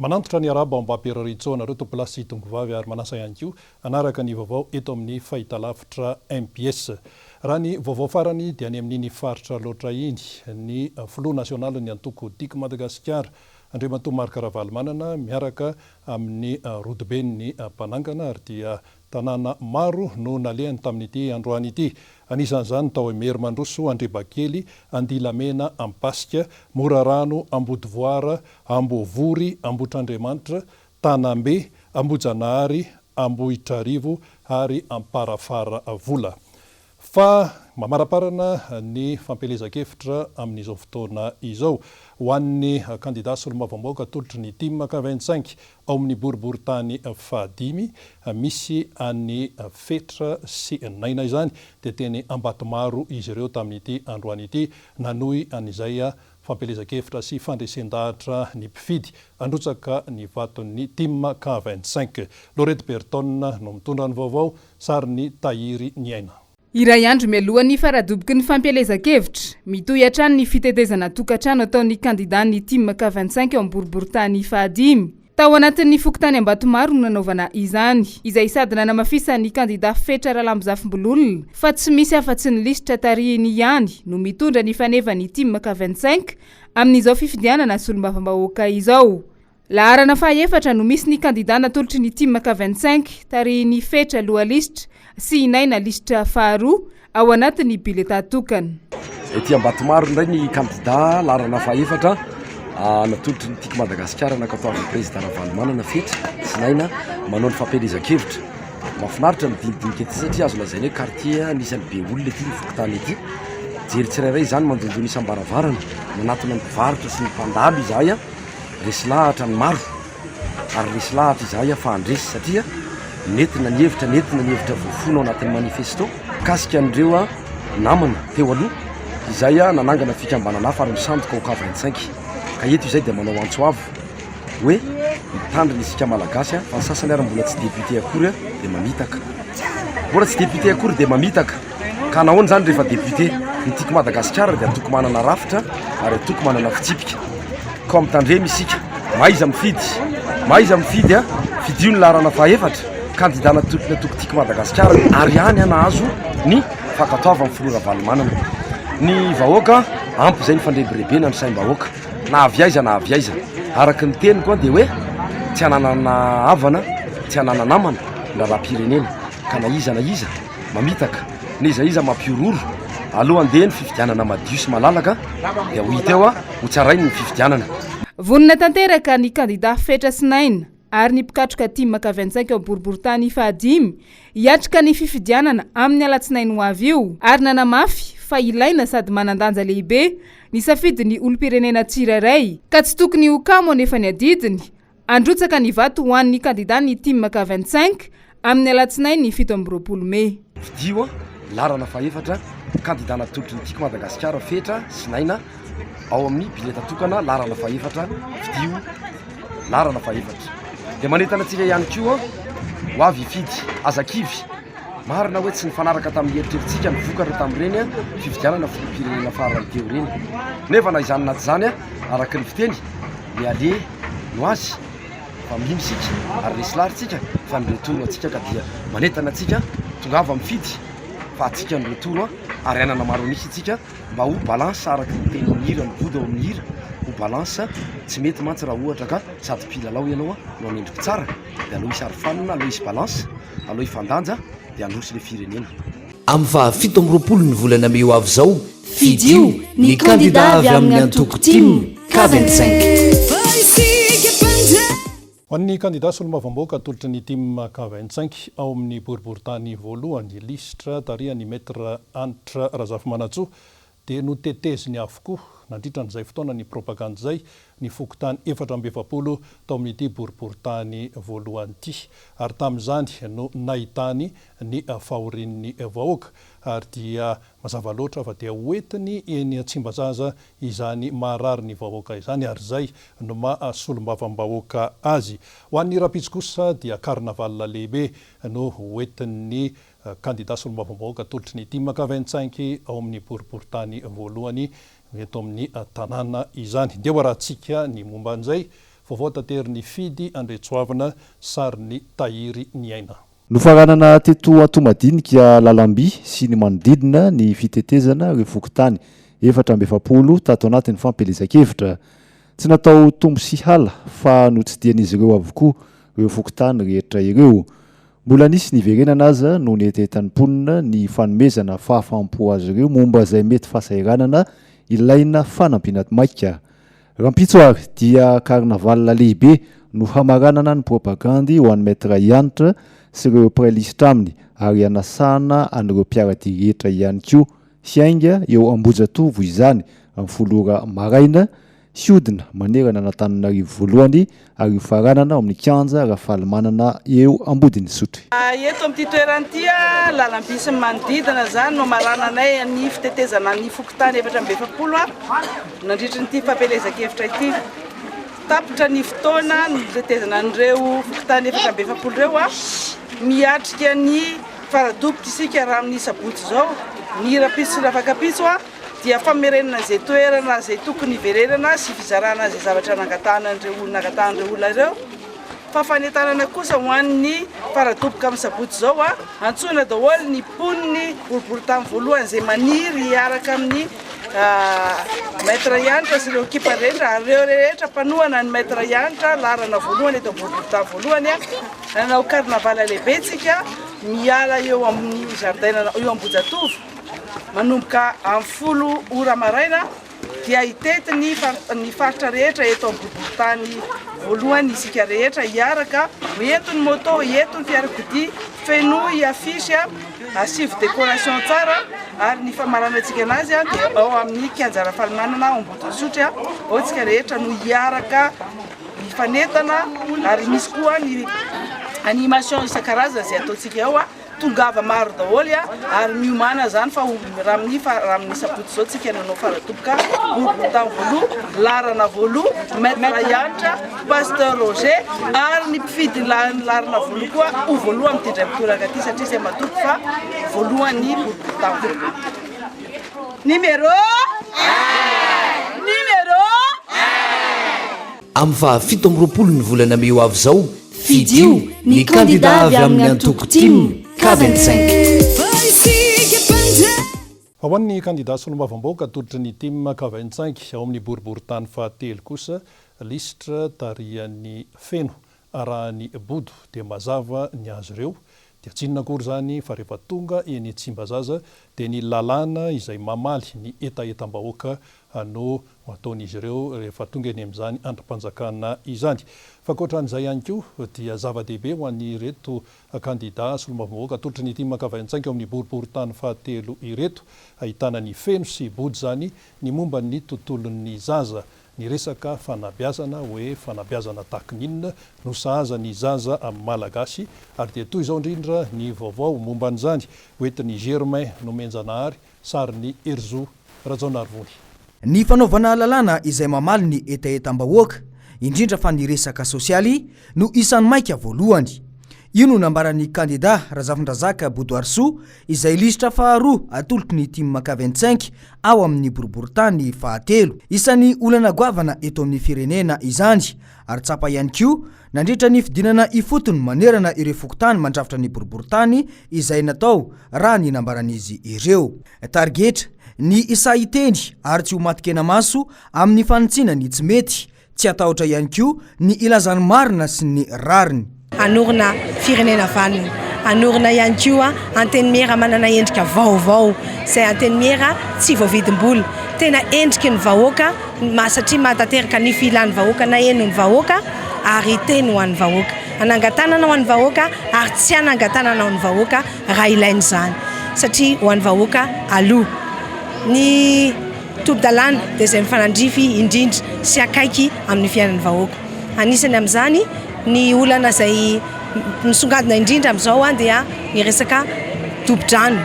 manantitra ny araba mba ampiararitsoanareo tompolasy tongovavy ary manasa ihany koa anaraka ny vaovao eto amin'ny fahitalavitra MPS. Raha ny vaovao farany dia ny amin'ny faritra loatra iny ny Flot national ny antoko Tika Madagasikara Andriamatoa Marc Ravalomanana miaraka amin'ny rodiben'ny Mpanangana ary dia tanàna maro no nalehany tamin'ity androany ity. Anisan'izany tao Mery Mandroso, Andrebakely, Andilamena, Ampasika, Morarano, Ambodivoara, Ambovory, Ambohitrandriamanitra, Tanambe, Ambojanahary, Ambohitrarivo ary Amparafara vola. Fa mamaraparana ny fampelezakevitra amin'izao fotoana izao ho an'ny candidat solombavambaoaka tolotry ny team K25 ao amin'ny boriboritany fahadimy misy an'ny fetra sy naina izany dia teny ambatomaro izy ireo tamin'ity androany ity nanohy an'izay fampelezakevitra sy fandresen-dahatra ny mpifidy androtsaka ny vaton'ny team K25. Lorette Berton no mitondra ny vaovao sary ny Tahiry Niaina. Iray andro mialohany faradoboky ny fampielezakevitra mitohy hatrany ny fitetezana tokantrano ataon'ny kandidat'ny team K25 ao amboriboritany fahadimy. Tao anatin'ny fokontany Ambatomaro no nanaovana izany, izay sady nanamafisa ny kandidat fetra Ralamozafimbololona fa tsy misy afa-tsy ny lisitra tarihiny ihany no mitondra ny fanevany team K25 amin'izao fifidianana solombavambahoaka izao. Laharana fahaefatra no misy ny kandidat natolotry ny team K25 tarihiny fetra loha lisitra sy inaina lisitra faharoa ao anatin'ny bileta tokana. Ety Ambatomaro indray ny kandidat laharana fahaefatra natolotry ny Tika Madagasikara nakatao président Ravalomanana fetra sy inaina manao ny fampelezakevitra. Mahafinaritra midinidinika ety satria azo lazaina hoe quartier anisany be olona ety ny fokontany ety. Jery tsirairay izany mandondony isam-baravarana manatona ny mpivarotra sy ny mpandalo izahay resy lahatra ny maro ary resy lahatra izahay fa andresy satria nentina ny hevitra voafono anatin'ny manifesto kasika an'ireo namana teo aloha izay nanangana fikambanana hafa ary misandoka ao K25 ka eto izay dia manao antsoavo hoe mitandrina isika malagasy fa ny sasany ary mbola tsy député akory dia mamitaka mbola tsy député akory dia mamitaka ka nahoana zany rehefa député ny Tika Madagasikara dia atoko manana rafitra ary atoko manana fitsipika ka mitandremy isika maiza mifidy fidio ny laharana fahaefatra kandidat natoko Tika Madagasikara ary hany nahazo ny fankatoava amin'ny Flot Ravalomanana. Ny vahoaka ampy izay ny fandrebirebena ny saim-bahoaka na avy aiza araka ny teny koa dia hoe tsy hananana havana tsy hanana namana na raha-pirenena ka na iza mamitaka na iza mampiororo aloha andeha ny fifidianana madio sy malalaka dia ho hita eo ho tsarainy ny fifidianana. Vonina tanteraka ny kandidat fetra sinaina ary ny mpikatroka team K25 ao boriboritany fahadimy hiatrika ny fifidianana amin'ny alatsinainy ho avy io ary nanamafy fa ilaina sady manandanja lehibe ny safidy ny olom-pirenena tsirairay ka tsy tokony ho kamo anefa ny adidiny androtsaka ny vato ho an'ny kandidatny team K25 amin'ny alatsinainy 7 Mey. Fidio laharana fahaefatra kandidat natolotry ny Tika Madagasikara fetra sinaina ao amin'ny bileta tokana laharana fahaefatra fidio laharana fahaefatra dia manentana antsika ihany koa ho avy hifidy azakivy marina hoe tsy nifanaraka tamin'ny eritrerittsika ny vokatra tamin'ireny fifidianana filoham-pirenena farany teo ireny nefa na izany naty zany araka ny fiteny ny ale no azy fa mino isika ary resy lahritsika fa nyretono atsika ka dia manentana atsika tonga avy mifidy fa atsika nyretono ary anana maro anisy itsika mba ho balance araka ny teny mihira ny vody ao amin'ny hira ho balance tsy mety mantsy raha ohatra ka sady mpilalao ianao no anendriko tsara dia aloha isary fanona aloha isy balance aloha ifandanja dia androsy le firenena. Amin'ny 17 ny volana Mey avy zao fidio ny kandidat avy amin'ny antoko team K25. Ho an'ny kandidat solombavambaoaka tolotry ny team K25 ao amin'ny boriboritany voalohany lisitra tarihany Maître Antitra Razafimanatsoa dia noteteziny avokoa nandritra n'izay fotoana ny propagande zay ny fokontany 420 tao amin'ity boriboritany voalohany ity ary tamin'izany no nahitany ny fahorin'ny vahoaka ary dia mazava loatra fa dia hoentiny eny Tsimbazaza izany maharary ny vahoaka izany ary zay no mahasolombavambahoaka azy. Ho an'ny rapitsy kosa dia carnaval lehibe no hoentin'ny candidat solombavambahoaka tolotry ny team K25 ao amin'ny boriboritany voalohany eto amin'ny tanàna izany. Dia ho arahantsika ny momba an'izay vaovao tanteriny Fidy Andretsoavana sariny Tahiry Niaina. Nofaranana teto Antomadinika Lalamby sy ny manodidina ny fitetezana ireo fokontany 420 tato anatin'ny fampelezan-kevitra. Tsy natao tombo sy hala fa notsidian'izy ireo avokoa ireo fokontany rehetra ireo. Mbola nisy niverenana aza no nietetanimponina ny fanomezana fahafampo azy ireo momba izay mety fahasahiranana ilaina fanampiana maika. Rampitsoary dia karnaval lehibe no hamaranana ny propagandy ho an'ny maître Yantra sy ireo prailisitra aminy ary anasana an'ireo mpiaradia rehetra ihany koa. Siainga eo Ambojatovo izany amin'ny folora maraina sy odina manerana n'Antananarivo voalohany ary faranana amin'ny kianja Rafalimanana eo Ambodiny Sotry. Eto amin'ity toerany Lalamby sy manodidina zany no marananay ny fitetezana ny fokontany 420 nandritra nyity fampelezan-kevitra ity. Tapitra ny fotoana ny fitetezana an'ireo fokontany 420 ireo miatrika ny faradobitra isika raha amin'ny sabotsy zao. Ny rapitso sy rafakapitso dia famerenana izay toerana izay tokony hivererana sy fizarana izay zavatra nangatanan'ireo olona ireo. Fafanentanana kosa ho an'ny faradoboka amin'ny sabotsy zao antsoina daholo ny poniny boribory voalohany izay maniry hiaraka amin'ny maître Yantra sy ireo ekipa rehetra. Ireo rehetra mpanohana ny maître Yantra larana voalohany eto boribory voalohany nanao karnaval lehibe tsika miala eo amin'ny jardin eo Ambojatovo. Manomboka amin'ny 10 ora maraina dia hitety ny faritra rehetra eto Ambodiboritany voalohany isika rehetra hiaraka entony moto entony fiarakodia feno afisy asivo décoration tsara ary ny famarana antsika anazy dia ao amin'ny kianja Rafalimanana Ambodiny Sotry ao tsika rehetra no hiaraka mifanetana ary misy koa ny animation isan-karazany izay ataontsika ao tongava maro daholo ary miomana zany fa raha amin'ny sabotsy zao tsika nanao faradoboka boribory voaloha larana voaloha maître Yantra pasteur Roger ary ny mpifidy larana voaloha koa ho voaloha amin'ny tindray mitoraka aty satria izay matoky fa voalohany boribory numéro amin'ny fahafito amby 20 ny volana May ho avy zao fidio ny kandida avy amin'ny antoko tim K25. Ao an'ny kandida solombavamboaka toditra ny tim K25 ao amin'ny boriboritany fahatelo kosa lisitra tarian'ny feno arahany bodo dia mazava ny azy ireo. Dia tsinona akory zany fa rehefa tonga eny Tsimbazaza dia ny lalàna izay mamaly ny etaetam-bahoaka no ataon'izy ireo rehefa tonga eny amin'izany androm-panjakana izany. Fa ankoatran'izay ihany koa dia zava-dehibe ho an'ny reto kandida solombavamboaka toditra ny tim K25 ao amin'ny boriboritany fahatelo ireto ahitana ny feno sy body zany ny momba ny tontolon'ny zaza. Ny resaka fanabeazana hoe fanabeazana takininina no sahaza ny zaza amin'ny malagasy ary dia toy izao indrindra ny vaovao momba an'izany hoentin'ny Germain Nomenjanahary sariny Erzo Rajaonarivony. Ny fanaovana lalàna izay mamaly ny etaetam-bahoaka indrindra fa ny resaka sosialy no isan'ny maika voalohany. Io no nambaran'ny kandida Razafindrazaka Bodoarso izay lisitra faharoa atolotry ny tim K25 ao amin'ny boriboritany fahatelo. Isan'ny olana goavana eto amin'ny firenena izany ary tsapa ihany koa nandritra ny fidinana ifotony manerana ireo fokontany mandrafitra ny boriboritany izay natao raha ny nambaran'izy ireo. Targetra ny isa iteny ary tsy ho matikena maso amin'ny fanitsiana ny tsy mety, tsy atahotra ihany koa ny ilazany marina sy ny rariny. Anorina firenena vanina, anorina ihany koa anteny miera manana endrika vaovao, izay anteny miera tsy voavidim-bola, tena endriky ny vahoaka satria mahatateraka ny filan'ny vahoaka na eno ny vahoaka ary teny ho an'ny vahoaka, anangatanana ho an'ny vahoaka ary tsy anangatanana ho an'ny vahoaka raha ilainy zany satria ho an'ny vahoaka aloha. Ny tobidalana dia izay mifanandrify indrindra sy akaiky amin'ny fiainan'ny vahoaka. Anisany amin'izany ny olana izay misongadina indrindra amin'izao dia ny resaka tobidrano,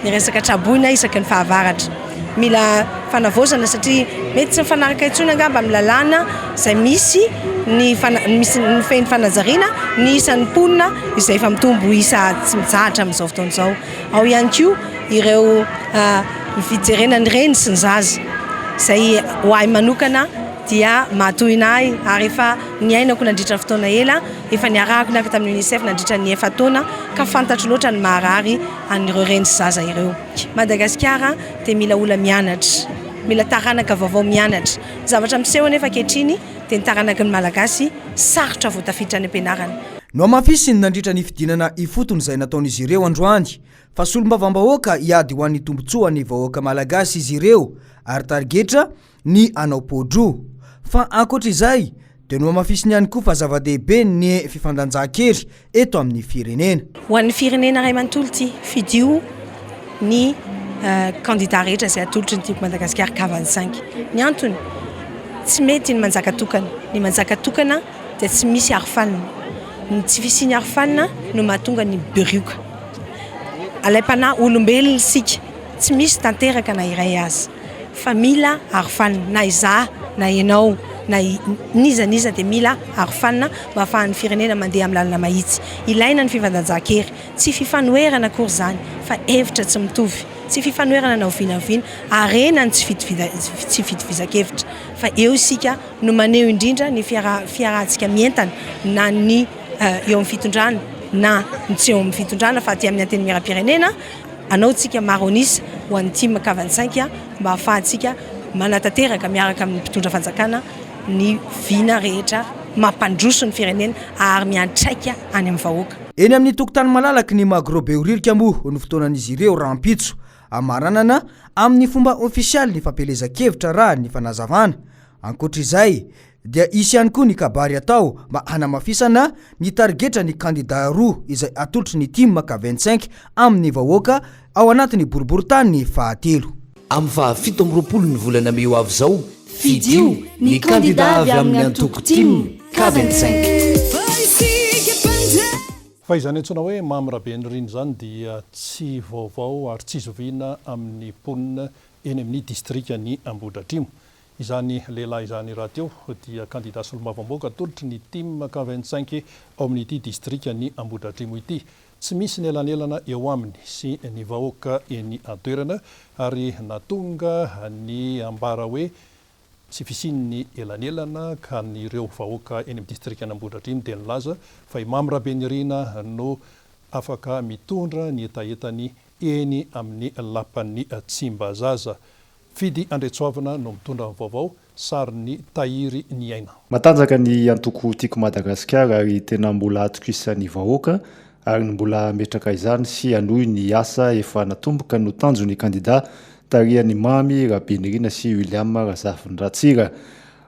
ny resaka traboina isaky ny fahavaratra. Mila fanavozana satria mety tsy mifanaraka intsony angamba amin'ny lalàna izay misy ny feny fanazariana ny isan'ny mponina izay efa mitombo isa tsy mizahatra amin'izao fotoana izao. Ao ihany koa ireo ny fijerenany reny sy ny zaza izay ho ahy manokana dia matoinahy ary efa niainako nandritra fotoana ela efa niarahako navy tamin'ny UNICEF nandritra ny 9 taona ka fantatro loatra ny maharary anireo reny zaza ireo. Madagasikara dia mila ola mianatra, mila taranaka vaovao mianatra. Zavatra miseho nefa kehitriny dia ny taranaka ny malagasy sarotra voatafiditra any ampianarana. No amafisiny nandritra ny fidinana ifotony izay nataon'izy ireo androany fa solombavam-bahoaka hiady ho an'ny tombotsoa ny vahoaka malagasy izy ireo ary targetra ny anao podro. Fa ankoatr'izay dia no amafisiny ihany koa fa zava-dehibe ny fifandanjahan-kery eto amin'ny firenena. Ho an'ny firenena iray manontolo ty fidio ny candidat rehetra izay atolotry ny tiako Madagasikara K25. Ny antony tsy mety ny manjaka tokana. Ny manjaka tokana dia tsy misy arofanina. Ny tsy fisiany arofanina no mahatonga ny berioka. Alaim-panahy olombelona isika, tsy misy tanteraka na iray azy. Fa mila arofanina na izaho na ianao na niza dia mila arofanina mba ahafahan'ny firenena mandeha amin'ny lalana mahitsy. Ilaina ny fifandanjahan-kery, tsy fifanoherana akory izany fa hevitra tsy mitovy. Tsy fifanoherana na ovinavina, arena ny tsy fitovizan-kevitra. Fa eo isika no maneho indrindra ny fiarahantsika mientana na ny eo amin'ny fitondrana na tsy eo amin'ny fitondrana fa aty amin'ny anteny miara-pirenena anao tsika maronisa ho an'ny team K25 mba ahafahantsika manatanteraka miaraka amin'ny mpitondra fanjakana ny vina rehetra mampandroso ny firenena ary miantraika any amin'ny vahoaka. Eny amin'ny tokotany malalaky ny Magrobeoririka moa ny fotoanan'izy ireo rahampitso amaranana amin'ny fomba ofisialy ny fampelezan-kevitra raha ny fanazavana. Ankoatr'izay dia isy ihany koa ny kabary atao mba hanamafisana ny targetra ny candidat roa izay atolotry ny team K25 amin'ny vahoaka ao anatin'ny boriboritany fahatelo. Amin'ny fahafito amby roapolo ny volana May avy izao fidio ny candidat avy amin'ny antoko team K25. Fa izany antsona hoe mamirabe riny zany dia tsy vaovao ary tsy zoviana amin'ny ponina eny amin'ny distrika ny Ambohidratrimo. Izany lehilahy izany raha teo dia candidat solombavamboaka atolotry ny team K25 ao amin'ity distrika ny Ambohidratrimo ity. Tsy misy ny elanelana eo aminy sy ny vahoaka eny an-toerana ary natonga ny ambara hoe tsy fisiany elanelana ka nireo vahoaka eny amin'ny distrika ny Ambohidratrimo dia nilaza fa Mamirabe Nirina no afaka mitondra ny etaetany eny amin'ny lapan'ny Tsimbazaza. Fidy Andretsoavana no mitondra ny vaovao sariny Tahiry Niaina. Matanjaka ny antoko tiako Madagasikara ary tena mbola atokisan'ny vahoaka ary mbola metraka izany sy anohy ny asa efa natomboka no tanjo ny candidat Tariany Mamy Rabenirina sy William Razafindratsira.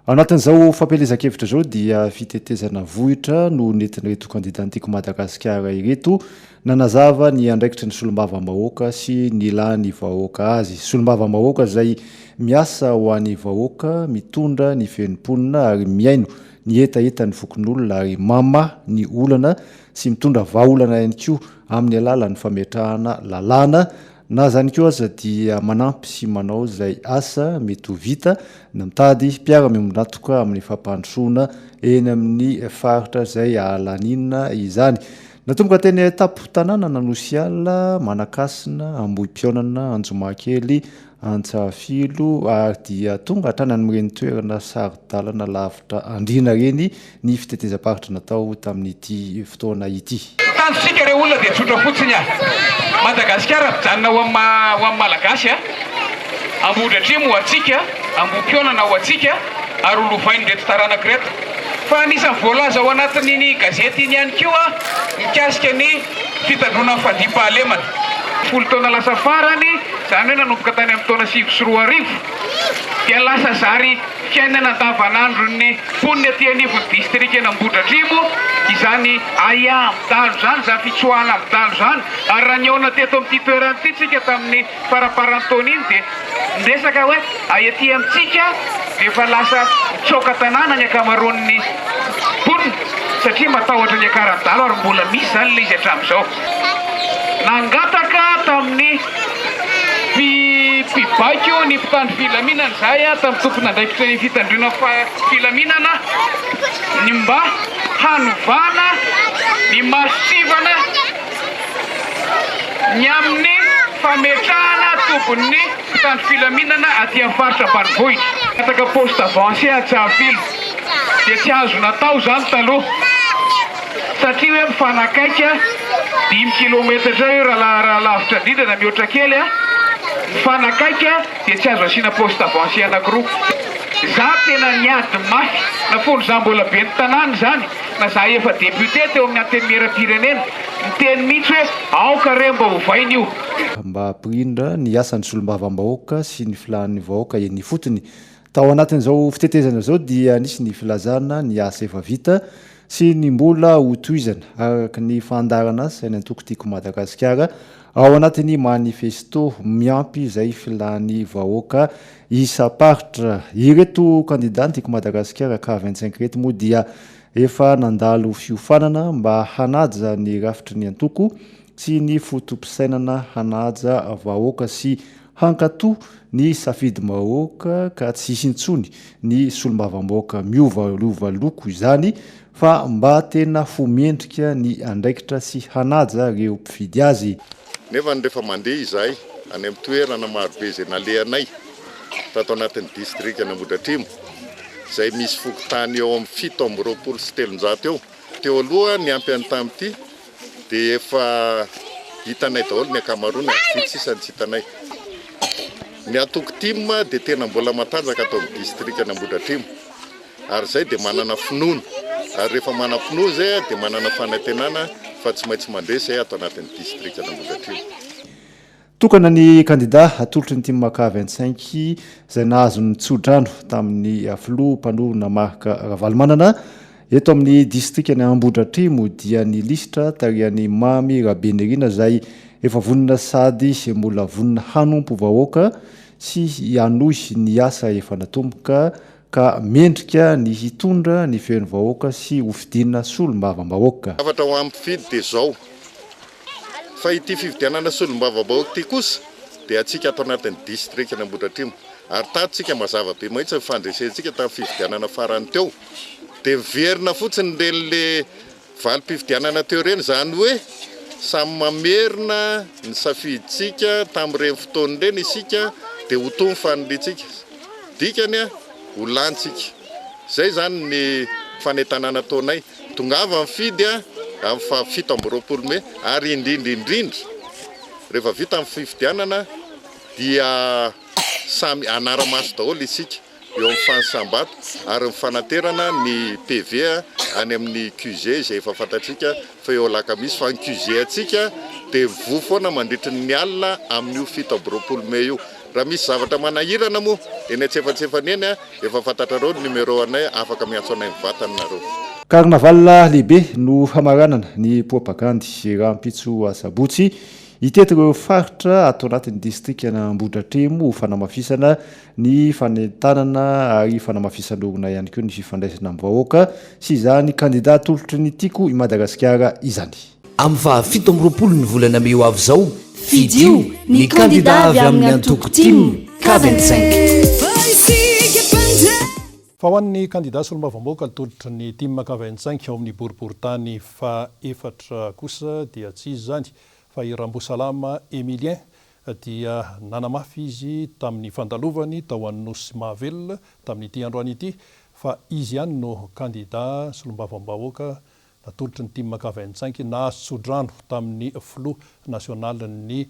Anatin'izao fampelezan-kevitra zao dia fitetezana vohitra no nentin'ireto candidat tiako Madagasikara ireto nanazava ny andraikitry ny solombavambahoaka sy ny lany vahoaka azy. Solombavambahoaka zay miasa ho an'ny vahoaka mitondra ny fenimponina ary miaino ny etaeta ny fokon'olona ary mama ny olana sy mitondra vahaolana ihany koa amin'ny alalan'ny fametrahana lalàna. Na zany koa aza dia manampy sy manao zay asa mety ho vita na mitady mpiara-miombonatoka amin'ny fampandrosoana eny amin'ny faritra zay ahalanina izany. Natomboka teny tapo tanàna nanosiala, Manakasina, Ambohipionana, Anjomakely, Antsafilo ary dia tonga hatrany amin'ireny toerana sarodalana lavitra andrina reny ny fitetezam-paritra natao tamin'ity fotoana ity. Tanjosika ireo olona dia tsotra fotsiny Madagasikara mijanona ho amin'ny malagasy Ambohidratrimo ho atsika, Ambohipionana ho atsika ary olovainy reto taranaka reto. Fa anisan'ny voalaza ao anatin'ny gazety iny ihany koa mikasika ny fitandrona fahadiam-pahalemana. 10 taona lasa farany izany hoe nanomboka tany amin'ny taona 5 sy 4 arivo dia lasa zary fiainana andavanandro ny ponina aty anivon'ny distrika ny Ambohidratrimo izany aya midalo zany, izany fitsoahana midalo zany. Ary raha niaona teto amin'ity toerana ity tsika tamin'ny faraparan-taona iny dia niresaka hoe aty amintsika dia efa lasa mitsoaka tanàna ny akamaroan'ny ponina satria matahotra ny akaradalo ary mbola misy zany ilay izy hatramin'izao. Nangataka tamin'ny mpibaiko ny mpitandro filaminana izay tamin'ny tompona andraikitra ny fitandrona filaminana ny mba hanovana ny masivana ny amin'ny fametrahana tombon'ny mpitandro filaminana aty amin'ny faritra ambanivohitra. ataka poste avancé Antsahafilo dia tsy azo natao zany taloha satria hoe mifanakaiky 5 kilometatra eo raha lavitra indrindra na mihoatra kely mifanakaiky dia tsy azo asiana poste avancé anankiroa. Za tena niady mafy na folo za mbola be ny tanàna zany na za efa député teo amin'ny antenimieram-pirenena miteny mihitsy hoe aoka re mba hovaina io mba hampirindra ny asan'ny solombavam-bahoaka sy ny filan'ny vahoaka eny fotony. Tao anatin'izao fitetezana zao dia nisy ny filazana ny asa efa vita sy ny mbola hotoizana araka ny fandarana saina antoko-tiako Madagasikara ao anatin'ny manifesto miampy izay filan'ny vahoaka isa-paritra. Ireto candidat tiako Madagasikara ka 25 reto moa dia efa nandalo fiofanana mba hanaja ny rafitry ny antoko sy ny fotom-pisainana hanaja vahoaka sy hankatoa ny safidy mahoaka ka tsy hintsony ny solombavam-bahoaka miova loko izany fa mba tena fomendrika ny andraikitra sy hanaja reo mpifidy azy. Nefa rehefa mandeha izahay any amin'ny toerana marobe izay nalehanay tato anatin'ny district Ambohidratrimo izay misy fokontany eo amin'ny 720 sy 300 eo. Teo aloha ny ampy any tamity dia efa hitanay daholo ny akamaroany vitsy isany tsy hitanay. Ny Antoko-Tima dia tena mbola matanjaka atao amin'ny district Ambohidratrimo ary izay dia manana finoana ary rehefa manana finoana izay dia manana fanantenana fa tsy maintsy mandeha izay ato anatin'ny district Ambohidratrimo. Tokana ny candidat atolotry ny Tima K 25 izay nahazo ny tsodrano tamin'ny filoha mpanorona marika Ravalomanana eto amin'ny district ny Ambohidratrimo dia ny listra tarihan'ny Mamy Rabenirina izay efa vonina sady mbola vonina hanompo vahoaka sy hanohy ny asa efa natomboka ka mendrika ny hitondra ny feon'ny vahoaka sy hofidinina solombavam-bahoaka. Afatra ho ampifidy dia zao fa ity fividianana solombavam-bahoaka ity kosa dia atsika ato anatin'ny district ny Ambohidratrimo ary tatsika mazava be mahitsy fandresentsika tamin'ny fividianana farany teo dia verina fotsiny ren'le valim-pividianana teo reny zany hoe samy mamerina ny safiditsika tamin'ireny fotoany reny isika dia ho tony fanolitsika dikany ho lantsika. Zay zany ny fanentanana taonay tongava mifidy amin'ny 720 Mey ary indrindra rehefa vita amin'ny fividianana dia samy anara-maso daholo isika eo amin'ny fanisambato ary mifanaterana ny PV any amin'ny QG izay efa fantatsika fa eo alakamisy fa ny QG atsika dia vo foana mandritry ny alina amin'io 720 Mey io. Raha misy zavatra manahirana moa eny antsefatsefany eny efa fantatrareo ny numéro anay afaka miantso anay mivatana nareo. Carnaval lehibe no hamaranana ny poapagandy raha mpitso asabotsy iteto ireo faritra ato anatin'ny district na Ambohidratrimo fanamafisana ny fanentanana ary fanamafisan'olona ihany koa ny fifandraisana amin'ny vahoaka sy izany candidat atolotry ny tiako i Madagasikara izany. Amin'ny 17 ny volana Mey avy izao fidio ny candidat avy amin'ny Antoko-Tima K25. Fa ho an'ny candidat solombavam-bahoaka atolotry ny Tima K25 ao amin'ny boriboritany fa efatra kosa dia tsy izy zany fa i Rambosalama Emilien dia nanamafy izy tamin'ny fandalovany tao an'Nosy Mahavelona tamin'ity androany ity fa izy ihany no candidat solombavam-bahoaka atolotry ny Tima K25 nahazo tsodrano tamin'ny filoha national ny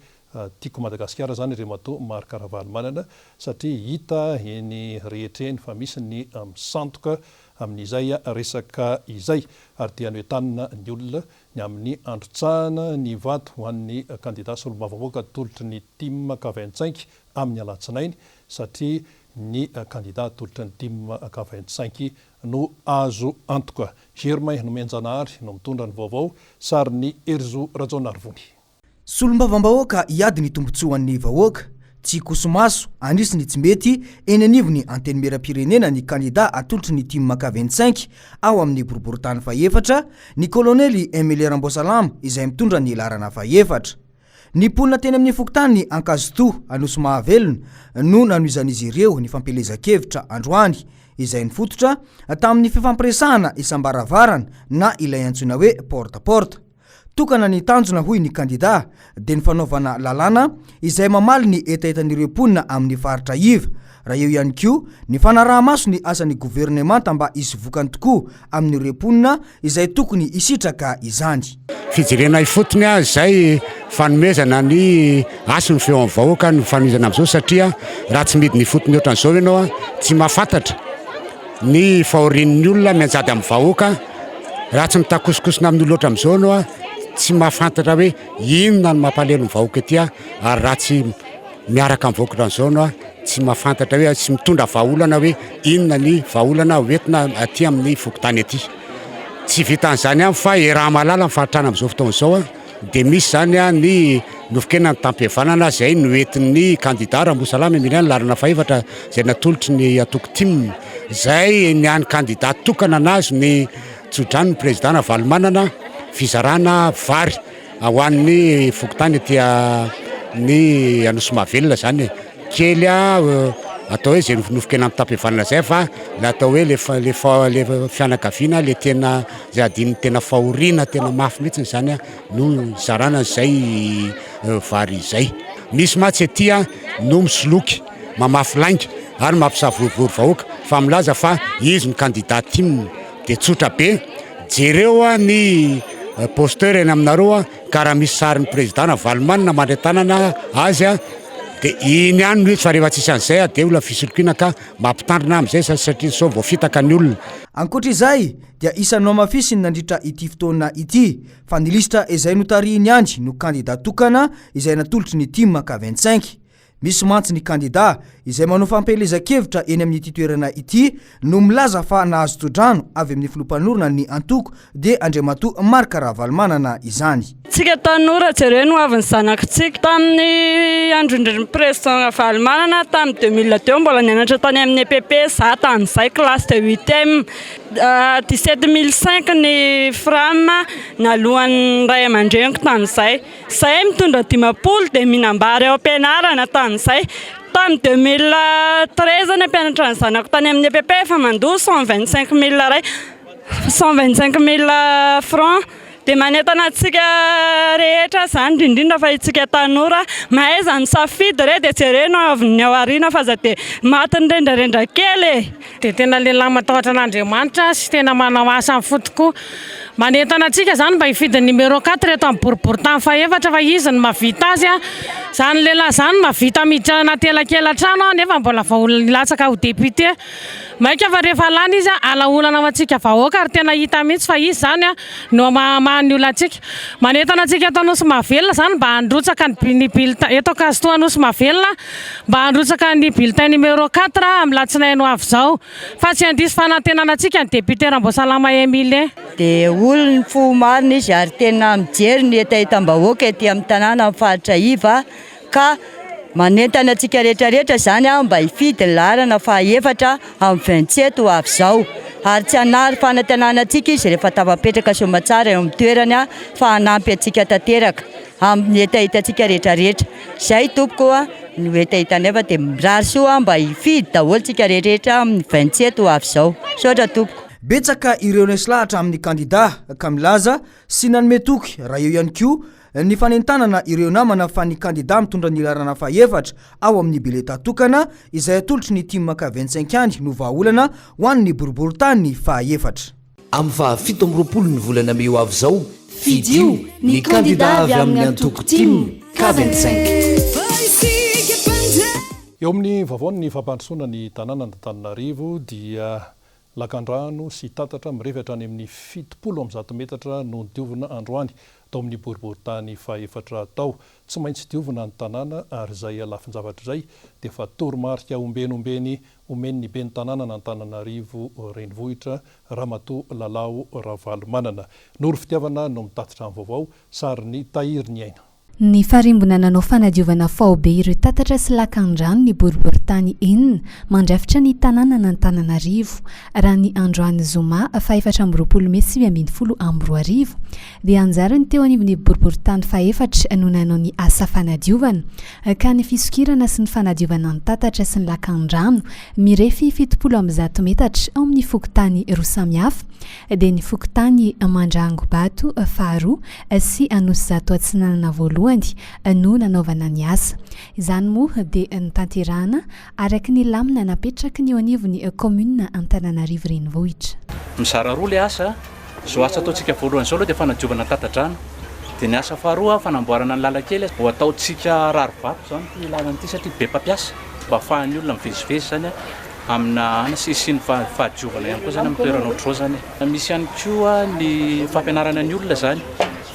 tiako Madagasikara zany Remato Marika Ravalomanana satria hita eny rehetra eny fa misy ny misantoka amin'izay resaka izay ary dia noentanina ny olona ny amin'ny androtsahana ny vato ho an'ny candidat solombavam-bahoaka atolotry ny Tima K25 amin'ny alatsinainy satria ny candidat atolotry ny Tima K25 no azo antoka. Germain no Menjanahary no mitondra ny vaovao sary ny Erzo Rajaonarivony. Solombavam-bahoaka iady ny tombotsoan'ny vahoaka tsy kosomaso anisy tsy mety eny anivony antenimieram-pirenena ny candidat atolotry ny Tima K25 ao amin'ny boriboritany faefatra ny kolonely Emile Rambosalama izay mitondra ny larana faefatra. Ny polina teny amin'ny fokontany Ankazoto Anosy Mahavelona no nanoizan'izy ireo ny fampelezan-kevitra androany izay nifototra tamin'ny fifampiresahana isam-baravarana na ilay antsoina hoe porte-porte. tokana ny tanjona hoy ny kandida dia ny fanaovana lalàna izay mamaly ny etaetan'ireo mponina amin'ny faritra iva raha eo ihany koa ny fanaraha-maso ny asan'ny gouvernemanta mba isy vokany tokoa amin'ireo mponina izay tokony isitraka izany. Fijerena ifotony a zay fanomezana ny asony feo amin'ny vahoaka ny fanomezana amin'izao satria raha tsy midi ny fotony ohatran'izao ianao a tsy mahafantatra ny fahorin'ny olona mianjady amin'ny vahoaka raha tsy mitakosokosona amin'ny olona oatra amin'izao ianao a tsy mahafantatra hoe inona ny mampalelo ny vahoaka ety a ary raha tsy miaraka amin'ny vahoaka ohatran'izao ianao a tsy mahafantatra hoe tsy mitondra vahaolana hoe inona ny vahaolana hoentina aty amin'ny fokontany aty. Tsy vitan'izany ihany fa raha malala mifahatrana amin'izao fotoan'izao a dia misy zany a ny nofikena ny tampihavanana zay noentin'ny kandida Rambosalama Emiliana Larana Fahefatra zay natolotry ny atoko tim zay ny any kandida tokana anazy ny tsodrano ny président Valomanana fizarana vary ho an'ny fokontany aty ny Anosy-Mahavelona zany kely atao hoe zay nofikena amin'ny tampihavanana zay fa la atao hoe le fianakaviana le tena zay adin'ny tena fahoriana tena mafy mihitsy zany no zarana zay vary zay. Misy matsy aty no misoloky mamafy lainga ary mampisavorivory vahoaka fa milaza fa izy ny kandida tim dia tsotra be jereo ny posteur eny aminareo ka raha misy sarin'ny président Valomanana mandray tanana azy dia iny ihany no fa rehefa tsisy an'izay dia olona fisolokiana ka mampitandrina amin'izay satria sao vao fitaka ny olona. Ankoatr'izay dia isan'ny mamafisy ny nandritra ity fotoana ity fa ny lista izay notarihiny ihany no kandida tokana izay natolotry ny tim ka 25. Misy mantsy ny kandida izay manao fampelezan-kevitra eny amin'ity toerana ity no milaza fa nahazo todrano avy amin'ny filompanorona ny antoko dia Andriamatoa Marc Ravalomanana izany. Tsika tanora jereo no avy ny zanakitsika tamin'ny androndron'ny président Valomanana tamin'ny 2000 teo mbola nianatra tany amin'ny EPP za tamin'izay classe de 8e 17005 ny fram nalohan'ny ray aman-dreniko tamin'izay. Zay mitondra 50 dia minambary ao ampianarana tamin'izay. Tamin'ny 2013 ny mpianatra ny zanako tany amin'ny EPP fa mandoa 125 000 francs dia manentana antsika rehetra zany indrindra fa itsika tanora mahaiza misafidy re dia jereo no avy ny ao aoriana fa za dia maty ny rendrarendra kely dia tena lehilahy matahotra an'Andriamanitra sy tena manao asa amin'ny fotoko manentana antsika zany mba hifidy numéro 4 eto amin'ny boriboritany Fahefatra fa izy ny mahavita azy zany lehilahy zany mahavita miditra anaty elakelan-trano nefa mbola vahaolana nilatsaka ho député maika fa rehefa lany izy alaolana ho antsika vahoaka ary tena hita mihitsy fa izy zany no mahany olona antsika manentana antsika eto Anosy-Mahavelona zany mba handrotsaka ny bulletin eto Kazotoa Anosy-Mahavelona mba handrotsaka ny bulletin numéro 4 amin'ny latsinainy ho avy zao fa tsy handisy fanantenana antsika ny député Rambosalama Emile dia olony fo marina izy ary tena mijery ny etaetam-bahoaka ety amin'ny tanàna amin'ny faritra iva ka manentana antsika rehetrarehetra zany mba hifidy ny larana Fahefatra amin'ny 27 ho avy zao ary tsy hanary fanantenana antsika izy rehefa tafapetraka somatsara eo amin'ny toerany fa hanampy antsika tanteraka amin'ny etahitantsika rehetrarehetra. Zay tompoko no etahitaneva dia mirary soa mba hifidy daholo tsika rehetrarehetra amin'ny 27 ho avy zao. Sotra tompoko. Betsaka ireo neslahatra amin'ny kandida ka milaza sy nanome toky raha eo ihany koa ny fanentanana ireo namana fa ny kandida mitondra ny larana Fahefatra ao amin'ny bileta tokana izay atolotry ny tim ka 25 any no vahaolana ho an'ny boriboritany Fahefatra. Amin'ny fahafito amby roapolo ny volana May ho avy zao fidio ny kandida avy amin'ny antoko tim ka 25. Eo amin'ny vavaony fampandrosoana ny tanàna Antananarivo dia lakan-drano sy tatatra mirefatra any amin'ny 70 metatra no diovina androany tao amin'ny boriboritany Fahefatra tao. Tsy maintsy diovina ny tanàna ary zay alafinjavatra zay dia fa toromarika ombeny ny ben'ny tanàna na Antananarivo renivohitra Ramatoa Lalao Ravalomanana. Noro fitiavana no mitatitra amin'ny vaovao sary ny Tahiriny Aina. Ny farimbona nanao fanadiovana faobe ireo tatatra sy lakan-drano ny boriboritany enina mandrafitra ny tanàna n'Antananarivo raha ny Androany Zoma fa 4 dia anjarany teo anivon'ny boriboritany faefatra no nanao ny asa fanadiovana ka ny fisokirana sy ny fanadiovana ny tatatra sy ny lakan-drano mirefy 70 metatra ao amin'ny fokontany roa samihafa dia ny fokontany Mandrango Bato faharoa sy Anosizato Atsinanana voalohany no nanaovana ny asa. Izany moa dia nitanterahana araka ny lamina napetraky ny eo anivon'ny commune Antananarivo renivohitra. Mizara roa le asa, zao asa ataontsika voalohany zao aloha dia fanadiovana tatadrano. Dia ny asa faharoa fanamboarana ny lalakely ho ataontsika rarivato zany ity lalana ity satria be mpampiasa mba ahafahan'ny olona mivezivezy zany amina sisiny fahadiovana ihany koa zany amin'ny toerana ohatr'izao zany. Misy ihany koa ny fampianarana ny olona zany,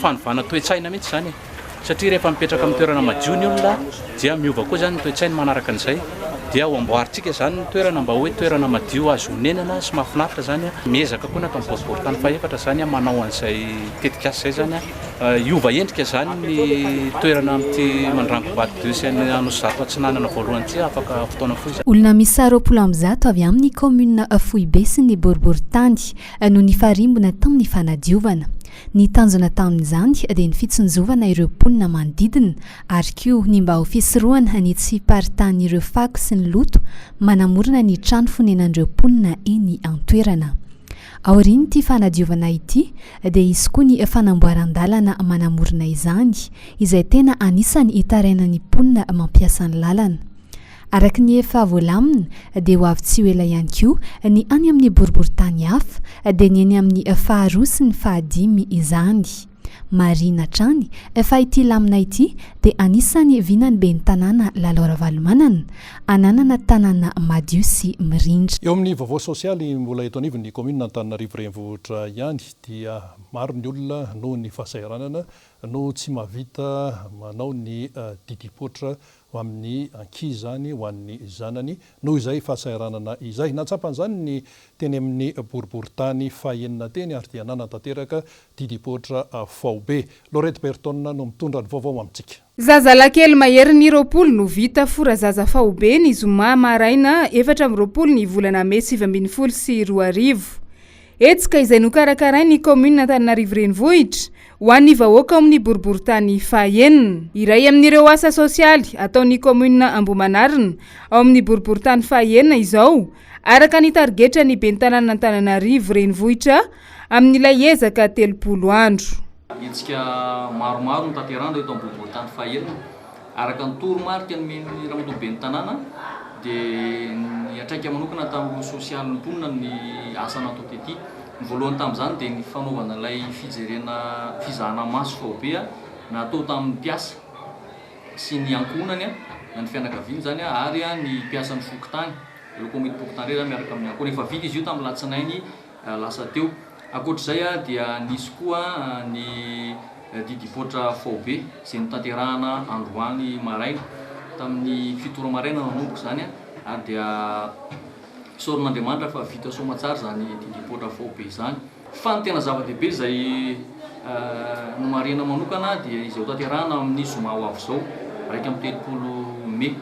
fanovana toe-tsaina mihitsy zany. Satria rehefa mipetraka amin'ny toerana madio ny olona dia miova koa zany ny toe-tsaina manaraka an'izay dia ho amboarintsika zany ny toerana mba hoe toerana madio azo nenana sy mahafinaritra zany miezaka koa natao boriboritany faefatra zany manao an'izay tetika asa zay zany iova endrika zany ny toerana amin'ity Mandrango Bato 2 sy ny Anosizato Atsinanana voalohany ity afaka fotoana fohy. Olona misy 20 avy amin'ny commune Fohibe sy ny boriboritany no ny farimbona tamin'ny fanadiovana. Ny tanjona tamin'izany dia ny fitsonjovana ireo mponina manodidina ary koa ny mba ho fisorohana ny tsy paritan'ireo fako sy ny loto manamorona ny trano fonenan'ireo mponina eny an-toerana. Aorian'ity fanadiovana ity dia isy koa ny fanamboaran-dalana manamorona izany izay tena anisany hitarainan'ny mponina mampiasa ny lalana. Araka ny efa voalamina dia ho avy tsy ho ela ihany koa ny any amin'ny boriboritany hafa dia ny eny amin'ny faharoa sy ny fahadimy izany. Marina trany fa ity lamina ity dia anisany vinany be ny tanàna Lalora Valomanana ananana tanàna madio sy mirindra. Eo amin'ny vaovao sosialy mbola eto anivon'ny commune Antananarivo renivohitra ihany dia maro ny olona noho ny fahasahiranana no tsy mahavita manao ny didipoitra ho amin'ny ankizy zany ho an'ny zanany noho izay fahasahiranana izay. Natsapan'izany ny teny amin'ny boriboritany fahaenina teny ary dia nanantanteraka didipoitra faobe. Lorette Berton no mitondra ny vaovao amintsika. Zazalakely mahery ny 20 no vita fora zaza faobe ny Zoma maraina 4 ny volana May 2024. Etsika izay nokarakarainy ny commune Antananarivo renivohitra ho an'ny vahoaka amin'ny boriboritany fahaenina. Iray amin'ireo asa sosialy ataon'ny commune Ambohimanarina ao amin'ny boriboritany fahaenina izao araka ny targetra ny ben'ny tanàna Antananarivo renivohitra amin'ilay ezaka 30 andro. Etsika maromaro ny tanterahana eto amin'ny boriboritany fahaenina araka ny toromarika ny ramatoa ben'ny tanàna dia niatraika manokana tamin'ny sosialy mponina ny asa natao tety. Ny voalohany tamin'izany dia ny fanaovana ilay fizahana maso faobe natao tamin'ny mpiasa sy ny ankonany na ny fianakaviany zany ary ny mpiasan'ny fokontany ireo komity fokontany reny miaraka amin'ny ankonany efa vita izy io tamin'ny latsinainy lasa teo. Ankoatr'izay dia nisy koa ny didipoitra faobe izay notanterahana androany maraina tamin'ny fitoro maraina nanomboka zany ary dia soron'Andriamanitra fa vita somatsara zany didipoitra faobe zany. Fa ny tena zava-dehibe izay no marina manokana dia izay hotanterahana amin'ny Zoma ho avy zao raika amin'ny 30 May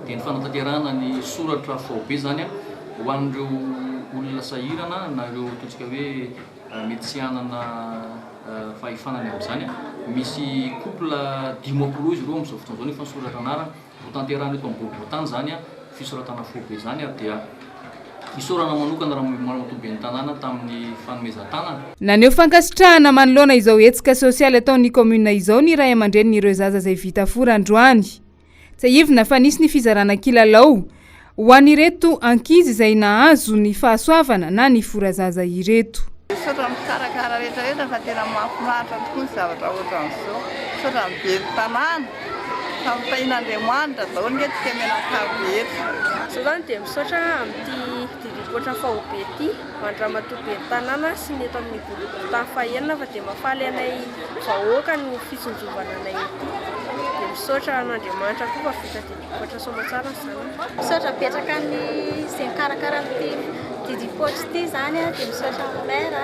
dia ny fanatanterahana ny soratra faobe zany ho an'ireo olona sahirana na ireo totsika hoe mety tsy hanana fahefanany amin'izany. Misy couple 10 izy ireo amin'izao fotoana izao nefa soratra anarana hotanterahana eto amin'ny boriboritany zany fisoratana faobe zany dia isorana manokana raha maramato ben'ny tanàna tamin'ny fanomezan-tanana. Naneho fankasitrahana manoloana izao etsika sosialy ataon'ny commune izao ny ray aman-drenin'ireo zaza izay vita fora androany. Tsy ivona fa nisy ny fizarana kilalao ho an'ireto ankizy izay nahazo ny fahasoavana na ny fora zaza ireto. Sotra mikarakara rehetrarehetra fa tena mahafinaritra tokoa ny zavatra ohatran'izao. Sotra mibery tanàna fampitahin'Andriamanitra daholo ngetika menakavy eto. Zany dia misaotra amin'ity didipoitra faobe ity mandramatoa ben'ny tanàna sy ny eto amin'ny boriboritany fahaenina fa dia mafaly anay vahoaka no fitsonjovana anay ety. Dia misaotra an'Andriamanitra koa fa vita didipoitra somatsara zany. Misaotra betraka ny izay mikarakara ity ty dipotra ty zany a dia misaotra amin'ny maire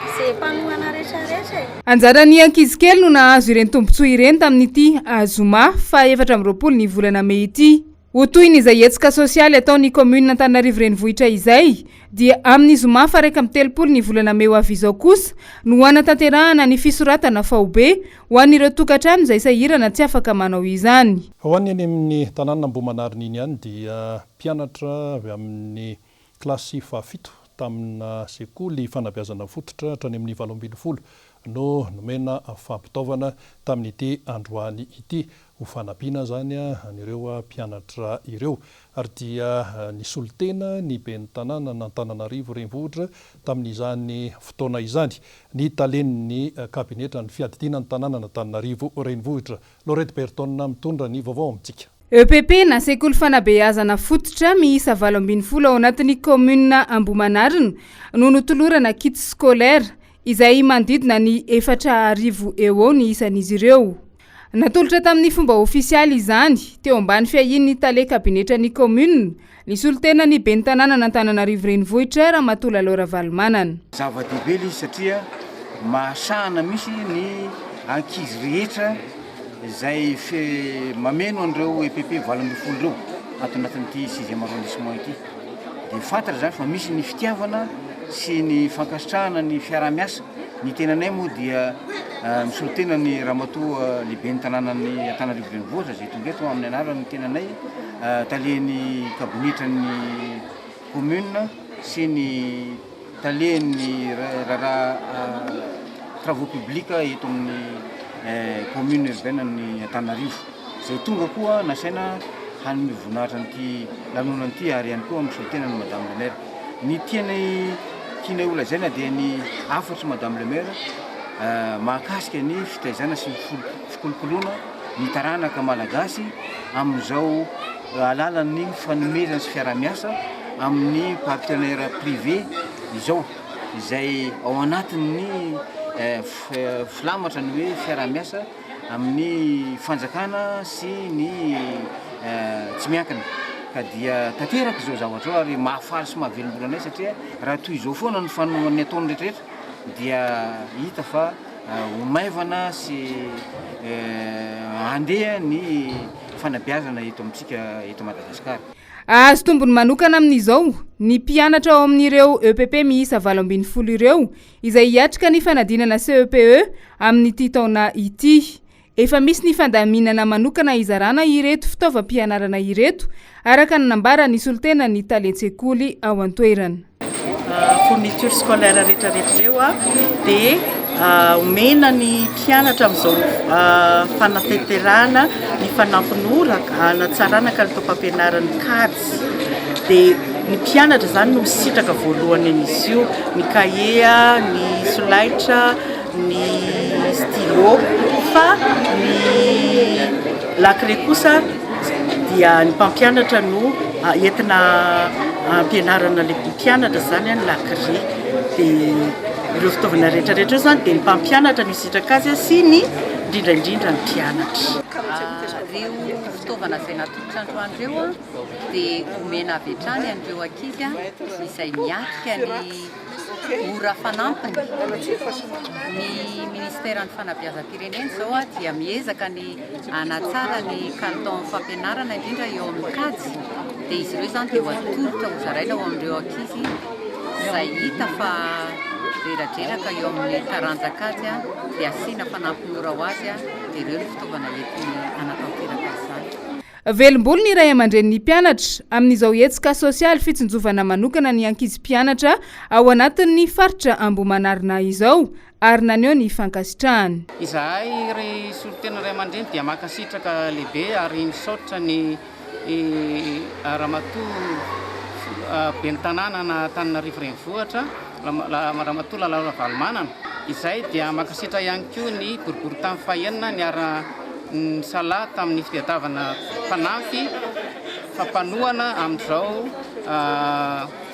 izay mpanohana rehetrarehetra e. Anjaran'ny ankizy kely no nahazo ireny tombontsoa ireny tamin'ity azoma fa 4 ny volana Mey ity. Ho toy ny izay hetsika sosialy ataon'ny commune Antananarivo renivohitra izay dia amin'ny zoma fa 30 ny volana Mey ho avy izao kosa no hanatanterahana ny fisoratana faobe ho an'ireo tokantrano izay sahirana tsy afaka manao izany. Ho an'ny any amin'ny tanàna Ambohimanarina iny ihany dia mpianatra avy amin'ny klasy 7 tamina sekoly fanabeazana fototra hatrany amin'ny 17 no nomena fampitaovana tamin'ity androany ity ho fanampiana zany anireo mpianatra ireo ary dia ny solitena ny ben'ny tanàna n'Antananarivo renivohitra tamin'izany fotoana izany ny talen'ny kabinetra ny fiadidiana ny tanàna n'Antananarivo renivohitra. Laurette Berton mitondra ny vaovao amintsika. EPP na sekoly fanabeazana fototra miisa 20 ao anatin'ny commune Ambohimanarina no notolorana kit scolaire izay mandidina ny 4,000 eo ny isan'izy ireo. Natolotra tamin'ny fomba ofisialy izany teo ambany fiahin'ny tale kabinetra ny commune ny solitena ny ben'ny tanàna n'Antananarivo renivohitra Ramatoa Laura Valomanana. Zava-dehibe izy satria mahasahana misy ny ankizy rehetra izay mameno an'ireo EPP 20 ireo ato anatin'ity 6e arrondissement ity. Dia fantatra zany fa misy ny fitiavana sy ny fankasitrahana ny fiarah-miasa. Ny tenanay moa dia misolitena ny Ramatoa lehibe ny tanànan'ny Antananarivo renivohitra zay tonga eto amin'ny anarany ny tenanay talehan'ny kabinetra ny commune sy ny talehan'ny travaux publics eto amin'ny commune urbaine ny Antananarivo. Zay tonga koa nasaina hanome voninahitra an'ity lanonan'ity ary ihany koa misolitena ny Madame le maire. Ny tiana olona zay na dia ny afatry Madame le maire mahakasika ny fitaizana sy fikolokoloana ny taranaka malagasy amin'izao alalan'ny fanomezana sy fiarah-miasa amin'ny partenaire privé izao izay ao anatin'ny filamatra ny hoe fiarah-miasa amin'ny fanjakana sy ny tsy miankina. Ka dia tanteraka izao zavatra ary mahafaly sy mahavelom-bolana satria raha toy izao foana ny fanoany ataony rehetrarehetra dia hita fa ho maivana sy handeha ny fanabeazana eto amintsika eto Madagasikara. Azo tombony manokana amin'izao ny mpianatra ao amin'ireo EPP miisa 20 ireo izay hiatrika ny fanadinana CEPE amin'ity taona ity. Efa misy ny fandaminana manokana izarana ireto fitaovam-pianarana ireto araka ny nambara ny solitena ny talentsekuly ao an-toerana. Fourniture scolaire rehetrarehetra ireo dia omena ny mpianatra amin'izao fanatanterahana ny fanampinora hanatsarana kalitao-pampianaran'ny kajy. Dia ny mpianatra zany no misitraka voalohany an'izy io, ny kahie, ny solaitra, ny stylo, fa ny lakre kosa dia ny mpampianatra no entina ampianarana le mpianatra zany ny lakre. Dia ireo fitaovana rehetrarehetra zany dia ny mpampianatra no isitraka azy sy ny indrindraindrindra ny mpianatra. Ireo fitaovana izay natolotra androandreo dia omena avy hatrany an'ireo ankizy izay miatrika ny ora fanampiny. Ny ministera ny fanabeazam-pirenena zao dia miezaka ny hanatsara ny kalitao fampianarana indrindra eo amin'ny kajy. Dia izy ireo zany dia ho atolotra ho zaraina ao amin'ireo ankizy izay hita fa reratreraka eo amin'ny taranjakajy dia asiana fanampinora ho azy dia ireo ny fitaovana entiny anatanteraka izany. Velom-bolo ny ray aman-dren'ny mpianatra amin'izao hetsika sosialy fitsinjovana manokana ny ankizy mpianatra ao anatin'ny faritra Ambohimanarina izao ary naneo ny fankasitrahany. Izahay ry solitena ray aman-dreny dia mankasitraka lehibe ary misaotra ny Ramatoa ben'ny tanàna na Antananarivo renivohitra Ramatoa Laura Valomanana. Izay dia mankasitra ihany koa ny boriboritany fahenina ny sala tamin'ny fitadiavana mpanampy fampanoana amin'izao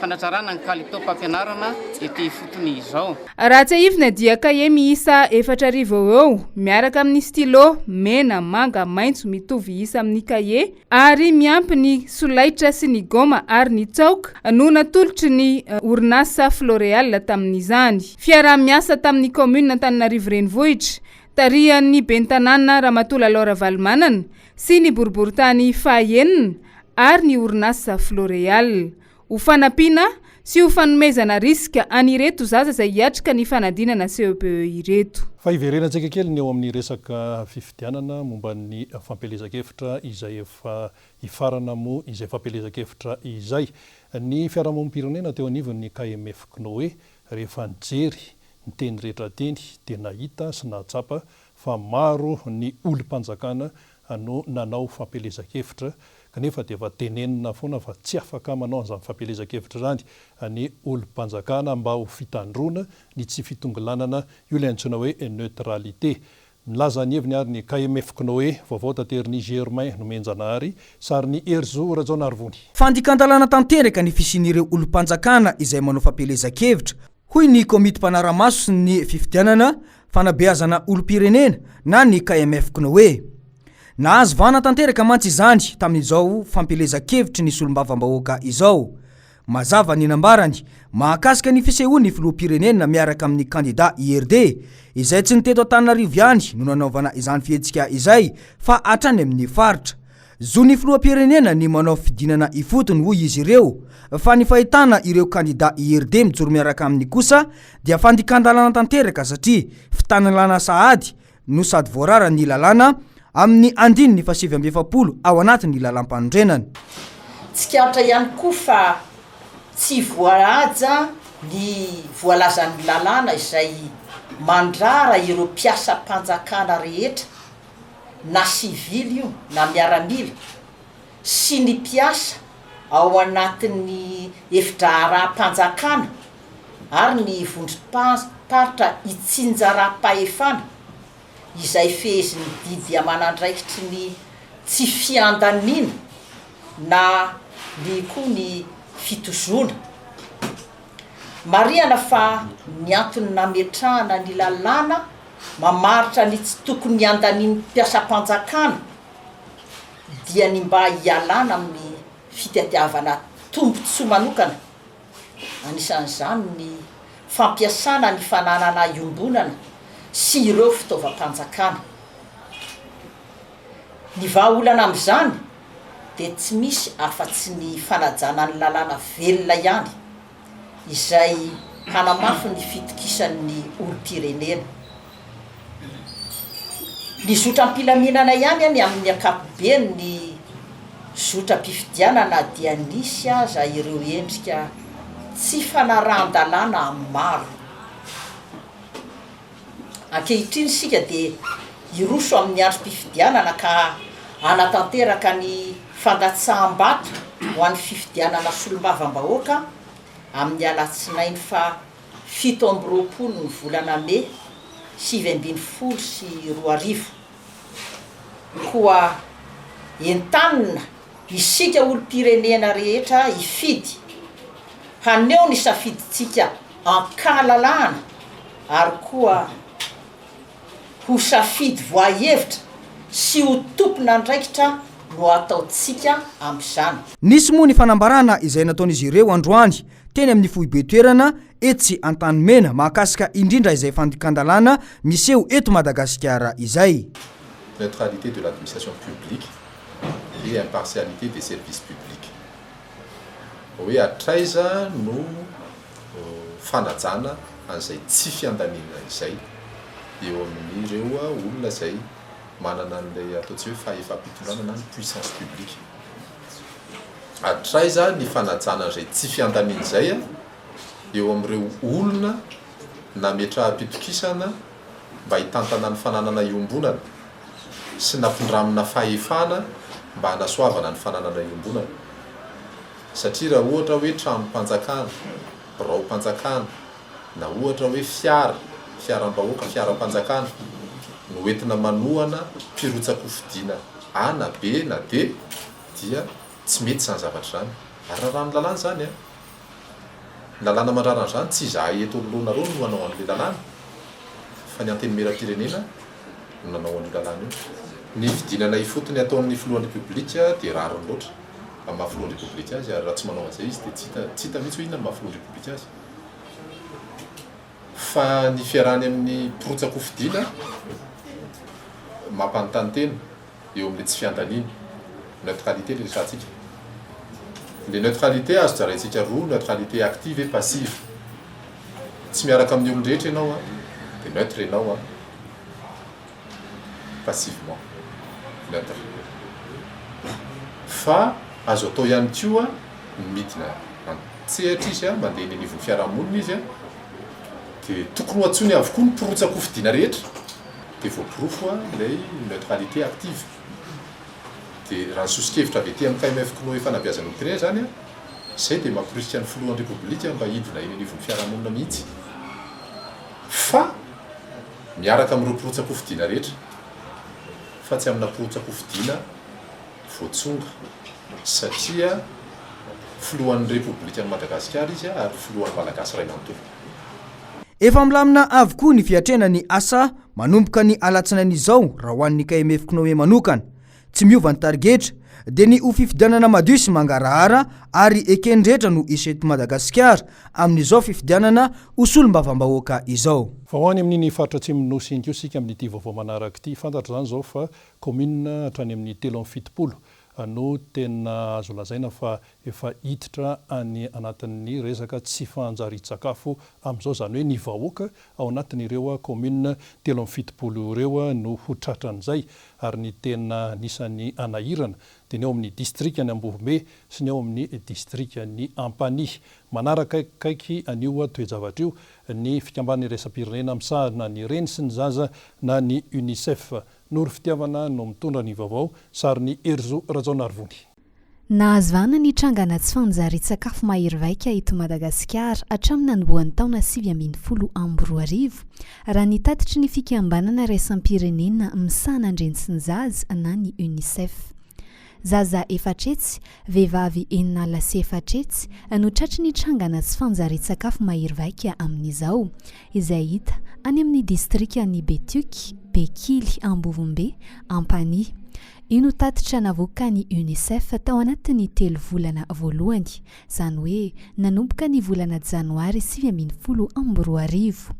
fanatsarana ny kalitao mpampianarana ety fotony izao. Raha tsy ahivina dia kahie miisa 4 eo miaraka amin'ny stylo mena, manga, maitso mitovy isa amin'ny kahie ary miampy ny solaitra sy ny goma ary ny tsaoka no natolotry ny orinasa Floréal tamin'izany. Fiaraha-miasa tamin'ny commune Antananarivo renivohitra tarihan'ny bentanàna Ramatola Laura Valmanana sy ny boriboritany fahaenina ary ny orinasa Floréal. Ho fanampiana sy ho fanomezana riska anireto zaza izay hiatrika ny fanadinana CEPE ireto. Fa iverenantsika kely ny eo amin'ny resaka fifidianana momba ny fampelezakevitra izay efa ifarana mo izay fampelezakevitra izay. Ny fiarahamonim-pirenena teo anivon'ny KMF Knoe rehefa nijery ny teny rehetra teny dia nahita sy nahatsapa fa maro ny olom-panjakana no nanao fampelezakevitra kanefa dia efa tenenina foana fa tsy afaka manao an'izany fampelezakevitra zany ny olom-panjakana mba ho fitandrona ny tsy fitongolanana io ilay antsoina hoe neutralité. Milaza ny heviny ary ny KMF Knoe vaovao taterin'ny Germain Nomenjanahary sary ny Erzo Rajaonarivony. Fandikandalana tanteraka ny fisian'ireo olom-panjakana izay manao fampelezakevitra hoy ny komity mpanaramaso sy ny fifidianana fanabeazana olom-pirenena na ny KMF Knoe. Nahazo vana tanteraka mantsy izany tamin'izao fampelezakevitry ny solombavam-bahoaka izao. Mazava ny nambarany mahakasika ny fisehoan'ny filoham-pirenena miaraka amin'ny kandida IRD izay tsy niteto Antananarivo ihany no nanaovana izany fihetsika izay fa hatrany amin'ny faritra. Zo ny filoham-pirenena ny manao fidinana ifotony hoy izy ireo fa ny fahitana ireo kandida IRD mijoro miaraka amin'ny kosa dia fandikandalana tanteraka satria fitanalana sahady no sady voarara ny lalàna amin'ny andininy fa 770 ao anatin'ny lalam-panondrenana. Tsikatra ihany koa fa tsy voalaza ny voalazan'ny lalàna izay mandrara ireo mpiasa-panjakana rehetra na sivily io na miaramila sy ny mpiasa ao anatin'ny efitra ara-panjakana ary ny vondrom-paritra itsinjaram-pahefana izay feheziny didy amanandraikitry ny tsy fiandanina na ny koa ny fitozona. Mariana fa ny antony nametrahana ny lalàna mamaritra ny tsy tokony andaniny mpiasa-panjakana dia ny mba hialana amin'ny fitadiavana tombontsoa manokana. Anisan'izany ny fampiasana ny fananana iombonana sy ireo fitaovam-panjakana. Ny vahaolana amin'izany dia tsy misy afa-tsy ny fanajana ny lalàna velona ihany izay hanamafy ny fitokisan'ny olom-pirenena. Ny zotram-pilaminana ihany any amin'ny ankapobeny ny zotram-pifidianana dia nisy aza ireo endrika tsy fanarahan-dalàna maro. Ankehitriny sika dia iroso amin'ny androm-pifidianana ka anatanteraka ny fandatsaham-bato ho an'ny fifidianana solombavam-bahoaka amin'ny alatsinainy fa 7 ny volana May 2020 sy 2020. Koa entanina isika olom-pirenena rehetra ifidy haneo ny safiditsika ankalalana ary koa ho safidy voahevitra sy ho tompona andraikitra no ataotsika amin'izany. Nisy moa ny fanambarana izay nataon'izy ireo androany teny amin'ny foibe toerana etsy Antanimena mahakasika indrindra izay fandikandalana miseho eto Madagasikara izay. Neutralité de l'administration publique et impartialité des services publics. Hoe hatraiza no fanajana an'izay tsy fiandanina izay eo amin'ireo olona izay manana an'ilay ataontsika hoe fahefa-pitondrana na ny puissance publique. Hatraiza ny fanajana an'izay tsy fiandanina izay eo amin'ireo olona nametraha-pitokisana mba hitantana ny fananana iombonana sy nampindramina fahefana mba hanasoavana ny fananana iombonana. Satria raha ohatra hoe trano-mpanjakana, birao-mpanjakana, na ohatra hoe fiaram-bahoaka, fiaram-panjakana no entina manohana mpirotsaka fidiana A na B na D dia tsy mety izany zavatra izany. Ary raha ny lalàna izany lalàna mandraran'izany tsy izahay eto alohanareo no hanao an'le lalàna fa ny anteny mera-pirenena no nanao an'io lalàna io. Ny fidinana ifotony ataon'ny filohan'ny repoblika dia rariny loatra amin'ny mahafilohan'ny repoblika azy, ary raha tsy manao an'izay izy dia tsy hita mihitsy ho inona ny mahafilohan'ny repoblika azy. Fa ny fiarahany amin'ny pirotsako fidiana mampanontany tena eo amin'le tsy fiandaniana, neutralité le resahantsika. Le neutralité azo zaraintsika roa, neutralité active et passive. Tsy miaraka amin'ny olon-drehetra ianao dia neutre ianao passivement neutre. Fa azo atao ihany koa midina antsehatra izy mandeha eny anivon'ny fiarahamonina izy dia tokony ho antsony avokoa ny pirotsako fidiana rehetra dia voapirofo ilay neutralité active. Dia raha ny sosikevitra avy ety amin'ny KMF Kno fanabeazana olon-tena zany izay dia mampirisika ny filohan'ny repoblika mba hidina eny anivon'ny fiarahamonina mihitsy. Fa miaraka amin'ireo pirotsako fidiana rehetra fa tsy amina pirotsako fidiana voatsonga satria filohan'ny repoblikan'i Madagasikara izy ary filohan'ny malagasy ray manontolo. Efa milamina avokoa ny fiatrena ny asa manomboka ny alatsinainy izao raha ho an'ny KMF Kno manokana. Tsy miova ny tarigetra dia ny ho fifidianana madio sy mangarahara ary ekendrehetra no iseto Madagasikara amin'izao fifidianana osolombavambahoaka izao. Fa ho any amin'iny faritra tsy minosy iny koa sika amin'ity vaovao manaraka ity, fantatra zany zao fa commune hatrany amin'ny 770 no tena azo lazaina fa efa hiditra any anatin'ny resaka tsy fanjari-tsakafo amin'izao, zany hoe ny vahoaka ao anatin'ireo commune 770 ireo no ho tratran'izay, ary ny tena nisany anahirana dia ny ao amin'ny district any Ambohimbe sy ny ao amin'ny district ny Ampani. Manaraka kaiky anio toejavatra io ny fikamban'ny raisam-pirenena misahana ny reny sy ny zaza na ny UNICEF. Noro fitiavana no mitondra ny vaovao, sary ny Erzo Rajaonarivony. Nahazavana ny trangana tsy fanjari-tsakafo mahery vaika eto Madagasikara hatramin'ny nanomboan'ny taona 2012 raha ny tatitry ny fikambanana raisam-pirenena misahana andreny sy ny zaza na ny UNICEF. Zaza efatretsy, vehivavy enina sy efatretsy no tratry ny trangana tsy fanjari-tsakafo mahery vaika amin'izao izay hita any amin'ny distrika ny Betuky, Bekily, Ambovombe, Ampani. Ino tatitra navoaka ny UNICEF tao anatin'ny 3 volana voalohany, izany hoe nanomboka ny volana Janoary 2012.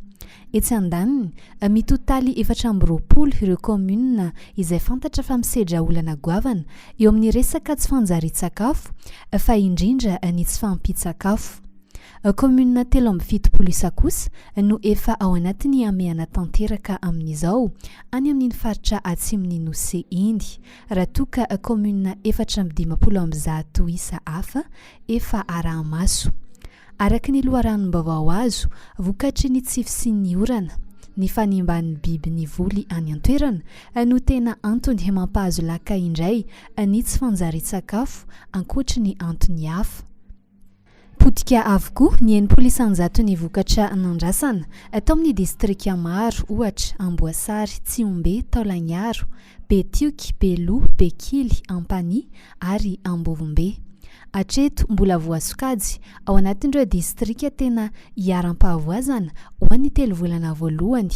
Etsy andaniny, mitotaly 420 ireo commune izay fantatra fa misedra olana goavana eo amin'ny resaka tsy fanjari-tsakafo fa indrindra ny tsy fampitsakafo. Commune 370 kosa no efa ao anatiny ameana tanteraka amin'izao any amin'ny faritra atsimon'ny nosy iny, raha toka commune 450 isa hafa efa araha-maso. Araka ny loharanom-baovao azo, vokatry ny tsify sy ny orana, ny fanimban'ny biby ny voly any an-toerana no tena antony mampahazo laka indray ny tsy fanjari-tsakafo ankoatry ny antony hafa. Potika avokoa ny enimpolo isanjato ny vokatra nandrasana atao amin'ny distrika maro ohatra Amboasary, Tsiombe, Taolagnaro, Betuky, Belo, Bekily, Ampani ary Ambovombe. Hatreto mbola voasokajy ao anatin'ireo distrika tena hiaram-pahavoazana ho an'ny 3 volana voalohany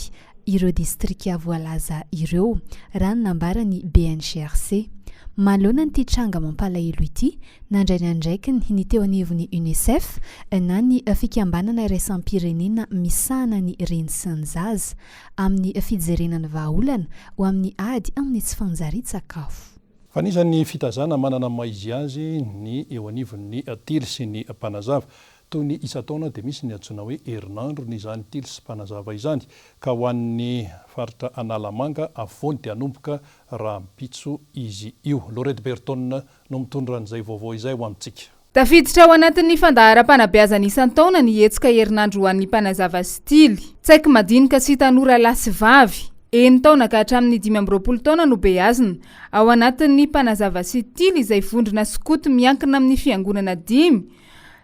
ireo distrika voalaza ireo raha ny nambarany BNGRC. Malona ny tranga mampalahelo ity nandrainy andraikiny ny teo anivon'ny UNICEF na ny fikambanana raisam-pirenena misahana ny reny sy ny zaza amin'ny fijerenany vahaolana ho amin'ny ady amin'ny tsy fanjari-tsakafo. Fanisany fitazana manana maizy azy ny eo anivon'ny tily sy ny mpanazava. Toy ny isa-taona dia misy ny antsoina hoe herinandro ny izany tily sy mpanazava izany, ka ho an'ny faritra Analamanga avoany dia hanomboka raha mpitso izy io. Lorette Berton no mitondra an'izay vaovao izay ho amintsika. Tafiditra ao anatin'ny fandahara-panabeazana isan-taona ny hetsika herinandro ho an'ny mpanazava sy tily. Tsaiky madinika sy tanora lahy sy vavy. 1 taona ka hatramin'ny 12 taona no beazina ao anatin'ny mpanazava sy tily izay vondrona skoto miankina amin'ny fiangonana 5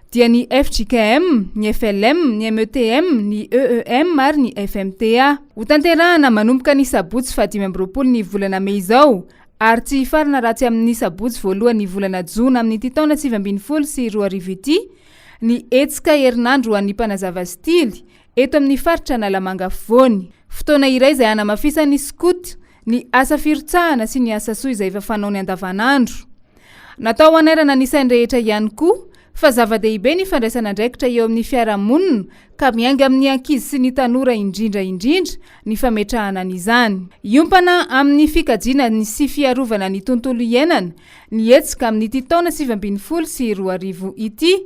dia ny FJKM, ny FLM, ny METM, ny EEM ary ny FMTA. Ho tanterahana manomboka ny sabotsy fa 12 ny volana Mey izao ary tsy hifarana raha tsy amin'ny sabotsy voalohany ny volana Jona amin'ny ity taona 2020 sy 2020 ny etsika herinandro hoan'ny mpanazava stily eto amin'ny faritra Analamanga Fovoany. Fotoana iray izay hanamafisany skoto ny asa firotsahana sy ny asa soa izay efa fanaony andavanandro. Natao hanerana ny sainy rehetra ihany koa fa zava-dehibe ny fandraisana andraikitra eo amin'ny fiarahamonina ka miainga amin'ny ankizy sy ny tanora indrindra ny fametrahana an'izany. Iompana amin'ny fikajiana sy fiarovana ny tontolo iainana ny etsika amin'ny ity taona 2020 sy 2020 ity,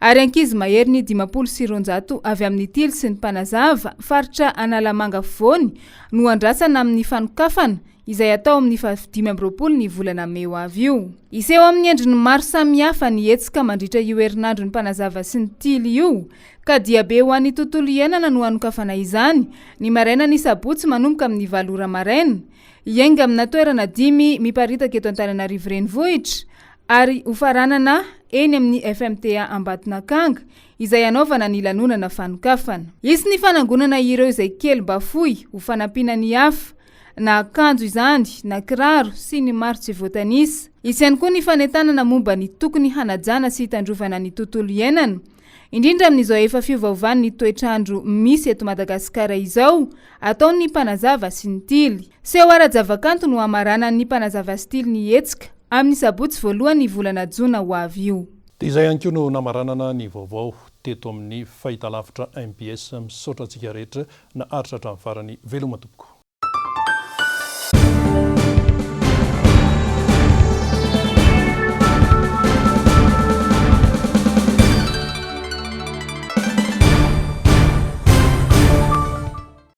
ary ankizy mahery ny 500 avy amin'ny tily sy ny mpanazava faritra Analamanga Fovoany no andrasana amin'ny fanokafana izay atao amin'ny 15 ny volana May ho avy io. Iseho amin'ny endriny maro samihafa ny etsika mandritra io herinandro ny mpanazava sy ny tily io, ka dia be ho an'ny tontolo iainana no hanokafana izany ny maraina ny sabotsy manomboka amin'ny 7 ora maraina. Iainga amina toerana 5 miparitaka eto Antananarivo renivohitra ary hofaranana eny amin'ny FMTA Ambatonakanga izay anaovana ny lanonana fanokafana. Isy ny fanangonana ireo izay kely bafoy ho fanampiana ny hafa na akanjo izany na kiraro sy ny maro tsy voatanisa. Isy ihany koa ny fanentanana momba ny tokony hanajana sy hitandrovana ny tontolo iainana, indrindra amin'izao efa fiovaovany ny toetrandro misy eto Madagasikara izao ataon'ny mpanazava sy ny tily. Seho ara-javakanto no hamarana ny mpanazava sy tily ny etsika amin'ny sabotsy voalohany volana Jona ho avy io. Dia izay ihany koa no namaranana ny vaovao teto amin'ny fahitalavitra MBS misaotra antsika rehetra na aritra hatramin'ny farany veloma tompoko.